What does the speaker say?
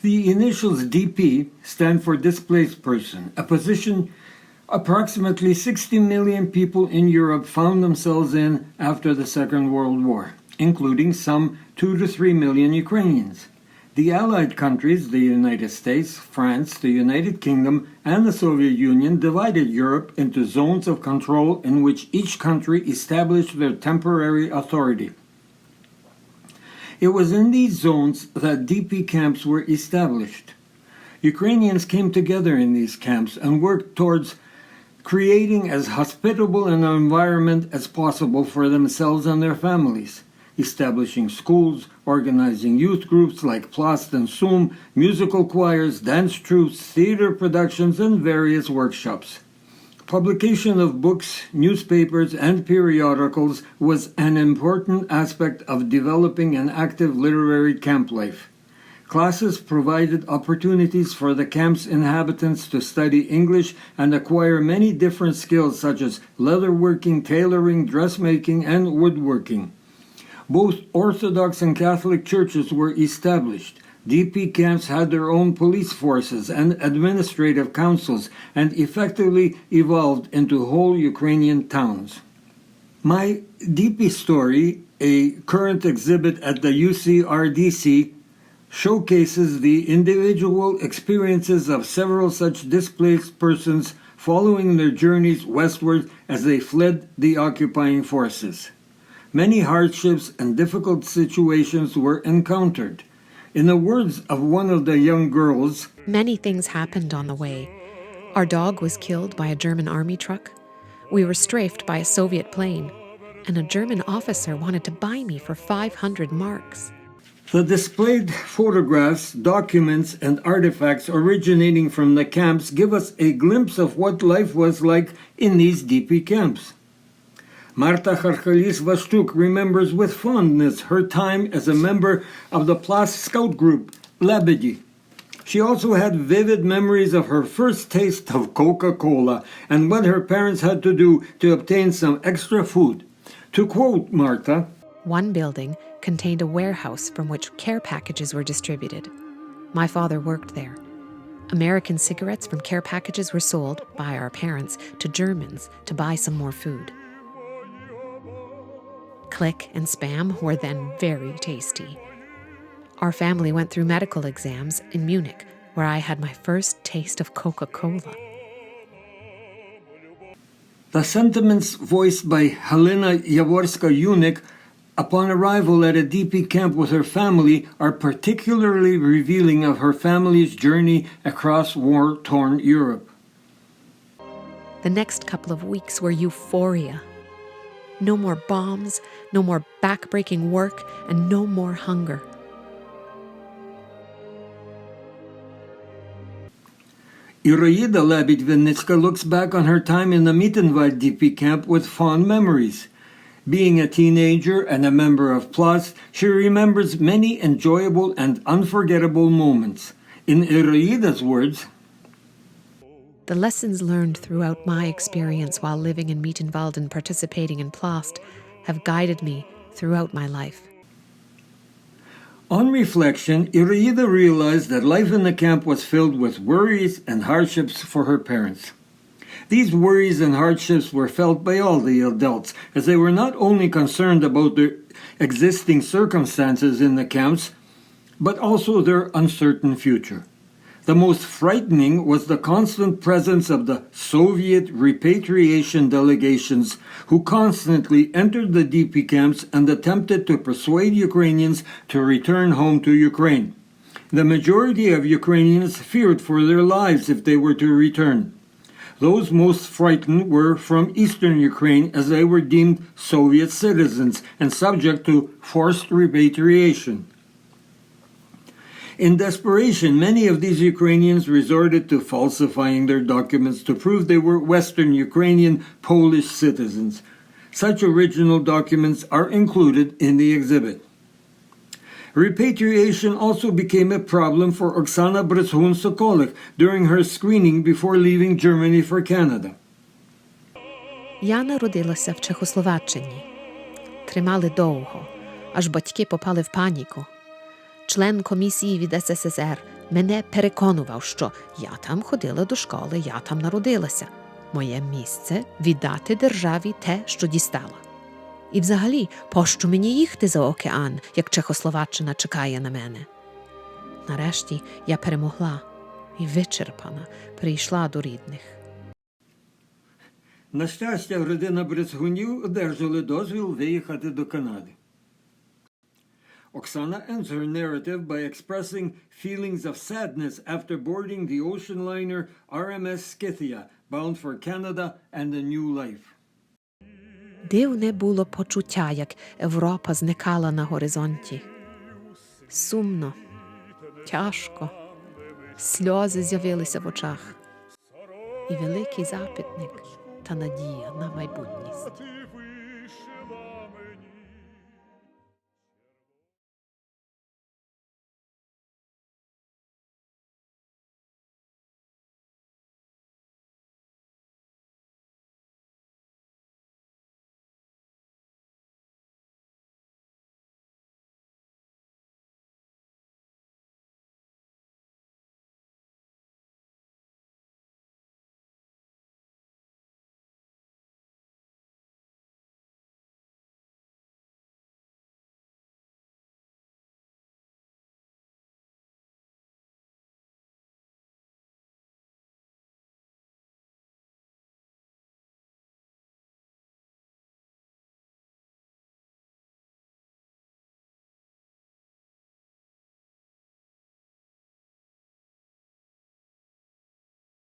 The initials DP stand for displaced person, a position approximately 60 million people in Europe found themselves in after the Second World War, including some 2 to 3 million Ukrainians. The Allied countries, the United States, France, the United Kingdom, and the Soviet Union divided Europe into zones of control in which each country established their temporary authority. It was in these zones that DP camps were established. Ukrainians came together in these camps and worked towards creating as hospitable an environment as possible for themselves and their families, establishing schools, organizing youth groups like Plast and Sum, musical choirs, dance troupes, theater productions, and various workshops. Publication of books, newspapers, and periodicals was an important aspect of developing an active literary camp life. Classes provided opportunities for the camp's inhabitants to study English and acquire many different skills such as leatherworking, tailoring, dressmaking, and woodworking. Both Orthodox and Catholic churches were established. DP camps had their own police forces and administrative councils and effectively evolved into whole Ukrainian towns. My DP story, a current exhibit at the UCRDC, showcases the individual experiences of several such displaced persons following their journeys westward as they fled the occupying forces. Many hardships and difficult situations were encountered. In the words of one of the young girls, "Many things happened on the way. Our dog was killed by a German army truck. We were strafed by a Soviet plane. And a German officer wanted to buy me for 500 marks. The displayed photographs, documents, and artifacts originating from the camps give us a glimpse of what life was like in these DP camps. Marta Charchalis-Vashtuk remembers with fondness her time as a member of the Plast Scout group, Labedi. She also had vivid memories of her first taste of Coca-Cola and what her parents had to do to obtain some extra food. To quote Marta, One building contained a warehouse from which care packages were distributed. My father worked there. American cigarettes from care packages were sold by our parents to Germans to buy some more food. Click and Spam were then very tasty. Our family went through medical exams in Munich, where I had my first taste of Coca-Cola. The sentiments voiced by Halina Yavorska-Yunik upon arrival at a DP camp with her family are particularly revealing of her family's journey across war-torn Europe. The next couple of weeks were euphoria. No more bombs, no more back-breaking work, and no more hunger. Iraida Labid-Vinicka looks back on her time in the Mittenwald DP camp with fond memories. Being a teenager and a member of Plast, she remembers many enjoyable and unforgettable moments. In Iraida's words, The lessons learned throughout my experience while living in Mittenwald and participating in Plast have guided me throughout my life. On reflection, Iraida realized that life in the camp was filled with worries and hardships for her parents. These worries and hardships were felt by all the adults, as they were not only concerned about the existing circumstances in the camps, but also their uncertain future. The most frightening was the constant presence of the Soviet repatriation delegations who constantly entered the DP camps and attempted to persuade Ukrainians to return home to Ukraine. The majority of Ukrainians feared for their lives if they were to return. Those most frightened were from eastern Ukraine, as they were deemed Soviet citizens and subject to forced repatriation. In desperation, many of these Ukrainians resorted to falsifying their documents to prove they were Western Ukrainian Polish citizens. Such original documents are included in the exhibit. Repatriation also became a problem for Oksana Brezhun-Sokolik during her screening before leaving Germany for Canada. Я народилася в Чехословаччині. Тримали довго, аж батьки попали в паніку. Член комісії від СССР Мене переконував, що я там ходила до школи, я там народилася. Моє місце – віддати державі те, що дістала. І взагалі, пощо мені їхати за океан, як Чехословаччина чекає на мене? Нарешті я перемогла і вичерпана прийшла до рідних. На щастя, родина брехунів одержали дозвіл виїхати до Канади. Oksana ends her narrative by expressing feelings of sadness after boarding the ocean liner RMS Scythia, bound for Canada and a new life. Дивне було почуття, як Європа зникала на горизонті. Сумно, тяжко, сльози з'явилися в очах. І великий запитник та надія на майбутність.